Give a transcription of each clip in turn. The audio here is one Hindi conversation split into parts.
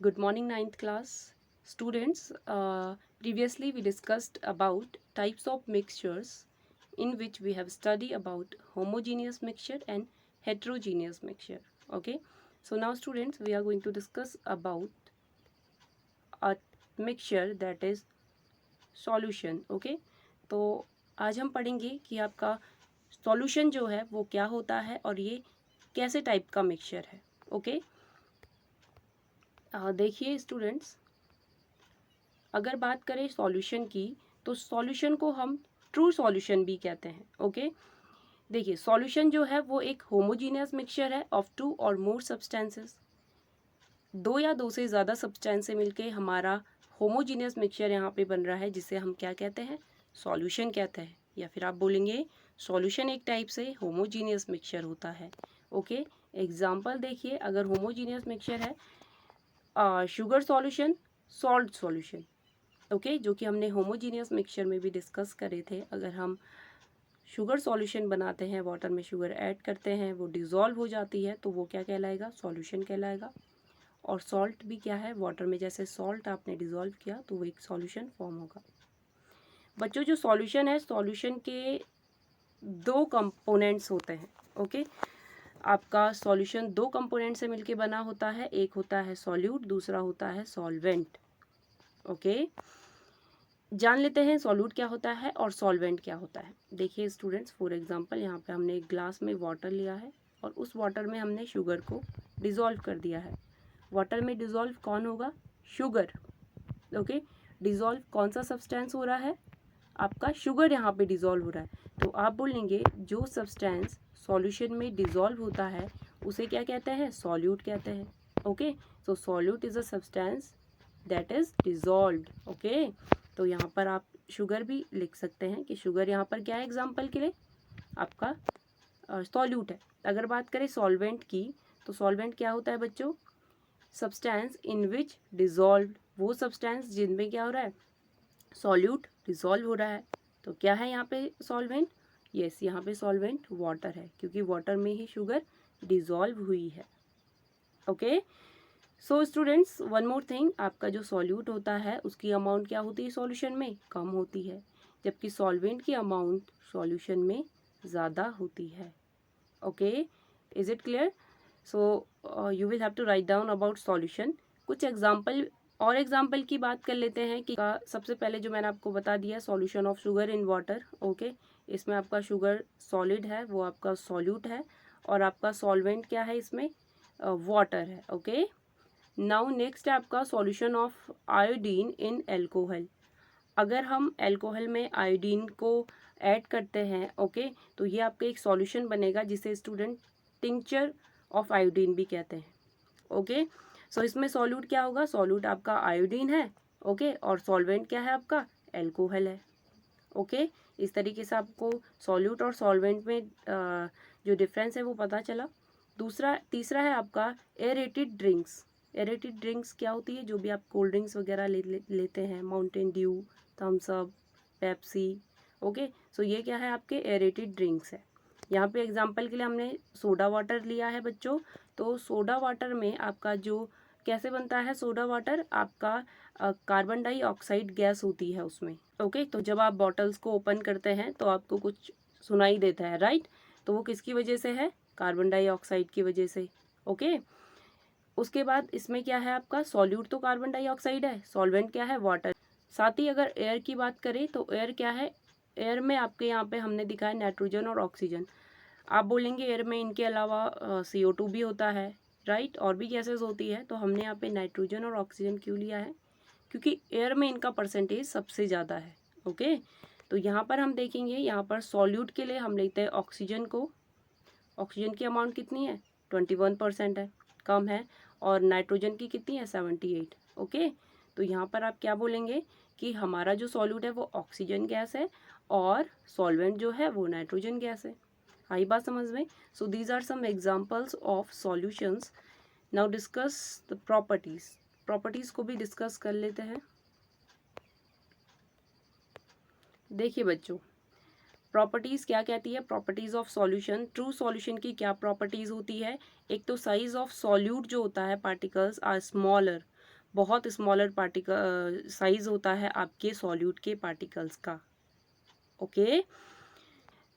Good morning, ninth class students. Previously, we discussed about types of mixtures in which we have studied about homogeneous mixture and heterogeneous mixture. Okay. So now, students, we are going to discuss about a mixture that is solution. Okay. तो आज हम पढ़ेंगे कि आपका सॉल्यूशन जो है वो क्या होता है और ये कैसे टाइप का मिक्सचर है. ओके. देखिए स्टूडेंट्स, अगर बात करें सॉल्यूशन की तो सॉल्यूशन को हम ट्रू सॉल्यूशन भी कहते हैं. ओके. देखिए सॉल्यूशन जो है वो एक होमोजीनियस मिक्सचर है ऑफ टू और मोर सब्सटेंसेस. दो या दो से ज़्यादा सब्सटेंस से मिलके हमारा होमोजीनियस मिक्सचर यहाँ पे बन रहा है, जिसे हम क्या कहते हैं, सॉल्यूशन कहते हैं. या फिर आप बोलेंगे सॉल्यूशन एक टाइप से होमोजीनियस मिक्सचर होता है. ओके. एग्जाम्पल देखिए, अगर होमोजीनियस मिक्सचर है sugar solution, salt solution. Okay. जो कि हमने होमोजीनियस मिक्सचर में भी डिस्कस करे थे. अगर हम शुगर सॉल्यूशन बनाते हैं, वाटर में शुगर ऐड करते हैं, वो डिज़ोल्व हो जाती है, तो वो क्या कहलाएगा, सॉल्यूशन कहलाएगा. और सॉल्ट भी क्या है, वाटर में जैसे सॉल्ट आपने डिज़ोल्व किया तो वो एक सॉल्यूशन फॉर्म होगा. बच्चों जो सॉल्यूशन है, सॉल्यूशन के दो कंपोनेंट्स होते हैं. ओके. आपका सॉल्यूशन दो कंपोनेंट से मिलके बना होता है. एक होता है सॉल्यूट, दूसरा होता है सॉल्वेंट. ओके. जान लेते हैं सॉल्यूट क्या होता है और सॉल्वेंट क्या होता है. देखिए स्टूडेंट्स, फॉर एग्जांपल यहाँ पे हमने एक ग्लास में वाटर लिया है और उस वाटर में हमने शुगर को डिज़ोल्व कर दिया है. वाटर में डिज़ोल्व कौन होगा, शुगर. ओके. डिज़ोल्व कौन सा सब्सटेंस हो रहा है, आपका शुगर यहाँ पे डिज़ोल्व हो रहा है. तो आप बोलेंगे जो सब्सटेंस सॉल्यूशन में डिज़ोल्व होता है उसे क्या कहते हैं, सॉल्यूट कहते हैं. Okay. So solute is a substance that is dissolved. Okay. तो यहाँ पर आप शुगर भी लिख सकते हैं कि शुगर यहाँ पर क्या है, एग्जाम्पल के लिए आपका सॉल्यूट है. अगर बात करें सॉल्वेंट की, तो सॉल्वेंट क्या होता है बच्चों, सब्सटेंस इन विच डिज़ोल्व, वो सब्सटेंस जिनमें क्या हो रहा है, सॉल्यूट डिज़ोल्व हो रहा है. तो क्या है यहाँ पे सॉल्वेंट, यस यहाँ पे सॉल्वेंट वाटर है, क्योंकि वाटर में ही शुगर डिज़ोल्व हुई है. Okay. So students, one more thing, आपका जो सॉल्यूट होता है उसकी अमाउंट क्या होती है सॉल्यूशन में, कम होती है, जबकि सॉल्वेंट की अमाउंट सॉल्यूशन में ज़्यादा होती है. Okay. Is it clear. So you will have to write down about solution. कुछ एग्जाम्पल और एग्जाम्पल की बात कर लेते हैं कि सबसे पहले जो मैंने आपको बता दिया, solution of sugar in water. Okay. इसमें आपका शुगर सॉलिड है, वो आपका सॉल्यूट है, और आपका सॉल्वेंट क्या है, इसमें वाटर है. ओके. नाउ नेक्स्ट है आपका solution of iodine in alcohol. अगर हम एल्कोहल में आयोडीन को ऐड करते हैं, ओके, तो ये आपका एक सॉल्यूशन बनेगा जिसे स्टूडेंट टिंचर ऑफ आयोडीन भी कहते हैं. ओके. सो इसमें सॉल्यूट क्या होगा, सॉल्यूट आपका आयोडीन है. ओके. और सॉल्वेंट क्या है आपका, एल्कोहल है. ओके. इस तरीके से आपको सॉल्यूट और सॉल्वेंट में जो डिफरेंस है वो पता चला. तीसरा है आपका एरेटेड ड्रिंक्स. एरेटेड ड्रिंक्स क्या होती है, जो भी आप कोल्ड ड्रिंक्स वगैरह लेते हैं, Mountain Dew, Thums Up, Pepsi. Okay. सो ये क्या है, आपके एरेटेड ड्रिंक्स है. यहाँ पे एग्जांपल के लिए हमने सोडा वाटर लिया है बच्चों. तो सोडा वाटर में आपका जो कैसे बनता है सोडा वाटर, आपका कार्बन डाइऑक्साइड गैस होती है उसमें. ओके. तो जब आप बॉटल्स को ओपन करते हैं तो आपको कुछ सुनाई देता है, राइट. तो वो किसकी वजह से है, कार्बन डाइऑक्साइड की वजह से. ओके. उसके बाद इसमें क्या है, आपका सॉल्यूट तो कार्बन डाइऑक्साइड है, सॉल्वेंट क्या है, वाटर. साथ ही अगर एयर की बात करें तो एयर क्या है, एयर में आपके यहाँ पे हमने दिखाया नाइट्रोजन और ऑक्सीजन. आप बोलेंगे एयर में इनके अलावा CO2 भी होता है, राइट, और भी गैसेस होती है. तो हमने यहाँ पे नाइट्रोजन और ऑक्सीजन क्यों लिया है, क्योंकि एयर में इनका परसेंटेज सबसे ज़्यादा है. ओके. तो यहाँ पर हम देखेंगे, यहाँ पर सॉल्यूट के लिए हम लेते हैं ऑक्सीजन को. ऑक्सीजन की अमाउंट कितनी है, 21% है, कम है. और नाइट्रोजन की कितनी है, 78. ओके. तो यहाँ पर आप क्या बोलेंगे कि हमारा जो सॉल्यूट है वो ऑक्सीजन गैस है और सॉल्वेंट जो है वो नाइट्रोजन गैस है. आई बात समझ में. So these are some examples of solutions. Now discuss the properties. Properties को भी डिस्कस कर लेते हैं. देखिए बच्चों, प्रॉपर्टीज़ क्या कहती है, properties of solution. True solution की क्या प्रॉपर्टीज़ होती है, एक तो साइज ऑफ सॉल्यूट जो होता है, पार्टिकल्स आर स्मॉलर. बहुत स्मॉलर पार्टिकल साइज होता है आपके सॉल्यूट के पार्टिकल्स का। ओके,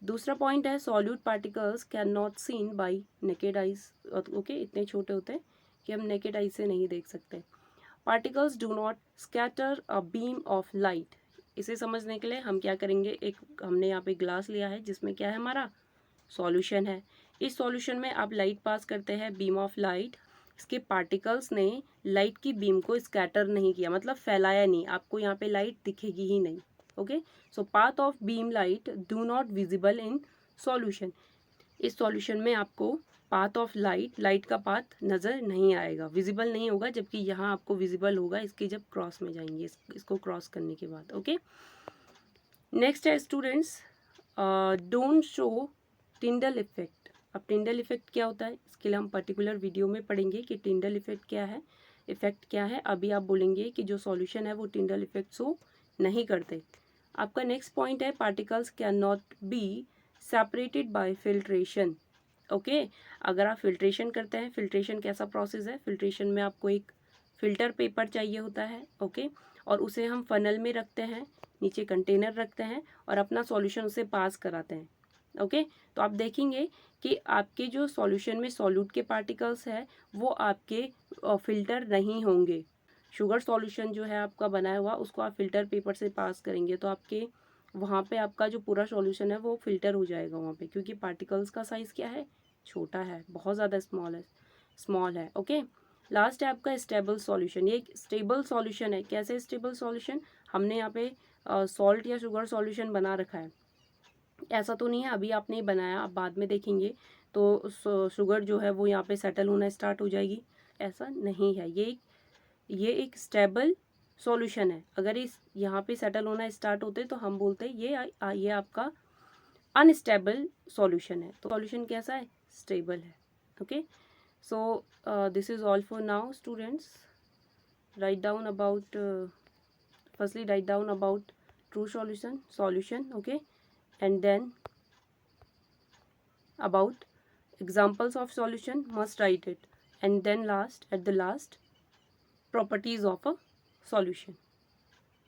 दूसरा पॉइंट है solute particles can not seen bye naked eyes. Okay, इतने छोटे होते हैं कि हम नेकेड आइज से नहीं देख सकते। Particles do not scatter a beam of light. इसे समझने के लिए हम क्या करेंगे, एक हमने यहाँ पे ग्लास लिया है जिसमें क्या है, हमारा सॉल्यूशन है। इस सॉल्यूशन में आप लाइट पास करते हैं, बीम ऑफ लाइट। इसके पार्टिकल्स ने लाइट की बीम को स्कैटर नहीं किया, मतलब फैलाया नहीं, आपको यहाँ पे लाइट दिखेगी ही नहीं। Okay, so path of beam light do not visible in solution. इस सॉल्यूशन में आपको पाथ ऑफ लाइट का पाथ नज़र नहीं आएगा, विजिबल नहीं होगा, जबकि यहाँ आपको विजिबल होगा इसके जब क्रॉस में जाएंगे, इसको क्रॉस करने के बाद। ओके, नेक्स्ट है students, don't show Tyndall effect. अब टिंडल इफेक्ट क्या होता है, इसके लिए हम पर्टिकुलर वीडियो में पढ़ेंगे कि टिंडल इफेक्ट क्या है, इफेक्ट क्या है। अभी आप बोलेंगे कि जो सॉल्यूशन है वो टिंडल इफेक्ट शो नहीं करते। आपका नेक्स्ट पॉइंट है particles can not be separated by filtration. Okay, अगर आप फिल्ट्रेशन करते हैं, फिल्ट्रेशन कैसा प्रोसेस है, फिल्ट्रेशन में आपको एक फिल्टर पेपर चाहिए होता है। ओके, और उसे हम फनल में रखते हैं, नीचे कंटेनर रखते हैं और अपना सॉल्यूशन उसे पास कराते हैं। ओके, तो आप देखेंगे कि आपके जो सॉल्यूशन में सॉल्यूट के पार्टिकल्स है वो आपके फिल्टर नहीं होंगे। शुगर सॉल्यूशन जो है आपका बनाया हुआ, उसको आप फिल्टर पेपर से पास करेंगे तो आपके वहाँ पे आपका जो पूरा सॉल्यूशन है वो फिल्टर हो जाएगा वहाँ पे, क्योंकि पार्टिकल्स का साइज़ क्या है, छोटा है, बहुत ज़्यादा स्मॉल है। ओके, लास्ट है आपका स्टेबल सॉल्यूशन। ये एक स्टेबल सॉल्यूशन है। कैसे स्टेबल सॉल्यूशन, हमने यहाँ पे सॉल्ट या शुगर सॉल्यूशन बना रखा है, ऐसा तो नहीं है अभी आपने ही बनाया, आप बाद में देखेंगे तो शुगर जो है वो यहाँ पे सेटल होना स्टार्ट हो जाएगी, ऐसा नहीं है। ये एक स्टेबल सॉल्यूशन है। अगर इस यहाँ पे सेटल होना स्टार्ट होते तो हम बोलते हैं ये आपका अनस्टेबल सॉल्यूशन है। तो सॉल्यूशन कैसा है, स्टेबल है। Okay, so this is all for now students. Right down about firstly write down about true solution, okay, and then about examples of solution, must write it, and then at the last properties of a solution.